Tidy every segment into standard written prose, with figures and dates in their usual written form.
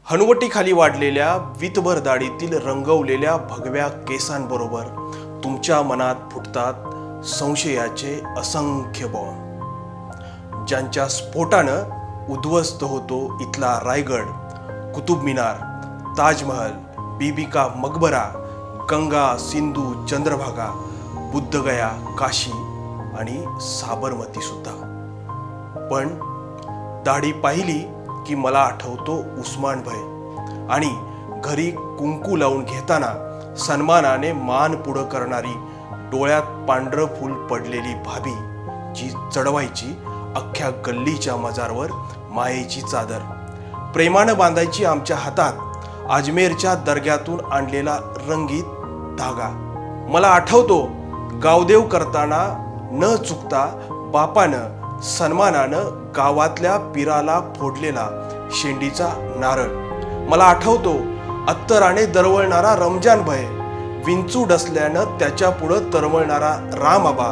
हनुवटीखाली वाढलेल्या वितभर दाढीतील रंगवलेल्या भगव्या केसांबरोबर तुमच्या मनात फुटतात संशयाचे असंख्य बॉम्ब, ज्यांच्या स्फोटानं उद्ध्वस्त होतो इथला रायगड, कुतुब मिनार, ताजमहल, बीबी का मकबरा, गंगा, सिंधू, चंद्रभागा, बुद्धगया, काशी आणि साबरमती सुद्धा. पण दाढी पाहिली की मला आठवतो उस्मान भय आणि घरी कुंकू लावून घेताना सन्मानाने मान पुढं करणारी, डोळ्यात पांढरं फूल पडलेली भाभी, जी चढवायची अख्ख्या गल्लीच्या मजारवर मायेची चादर, प्रेमानं बांधायची आमच्या हातात अजमेरच्या दर्ग्यातून आणलेला रंगीत धागा. मला आठवतो गावदेव करताना न चुकता बापानं सन्मानानं गावातल्या पीराला फोडलेला शेंडीचा नारळ. मला आठवतो अत्तराने दरवळणारा रमजान भय, विंचू डसल्यानं त्याच्या पुढं तरवळणारा रामआबा,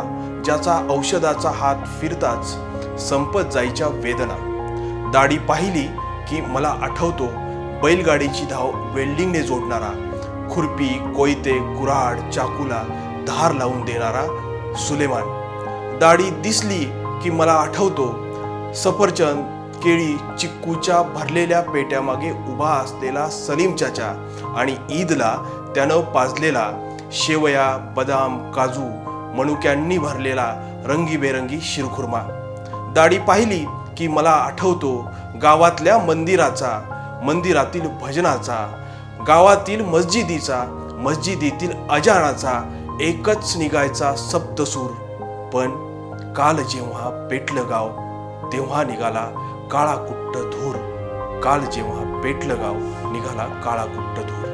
ज्याचा औषधाचा हात फिरताच संपत जायच्या वेदना. दाढी पाहिली की मला आठवतो बैलगाडीची धाव वेल्डिंगने जोडणारा, खुरपी, कोयते, कुऱ्हाड, चाकूला धार लावून देणारा सुलेमान. दाढी दिसली की मला आठवतो सफरचंद, केळी, चिक्कूच्या भरलेल्या पेट्यामागे उभा असलेला सलीम चाचा आणि ईदला त्यानं पाजलेला शेवया, बदाम, काजू, मनुक्यांनी भरलेला रंगीबेरंगी शिरखुर्मा. दाढी पाहिली की मला आठवतो गावातल्या मंदिराचा, मंदिरातील भजनाचा, गावातील मस्जिदीचा, मस्जिदीतील अजानाचा एकच निघायचा सप्तसूर. पण काल जेव्हा पेटलं गाव तेव्हा निघाला काळा कुट्ट धूर. काल जेव्हा पेटलं गाव निघाला काळा कुट्ट धूर.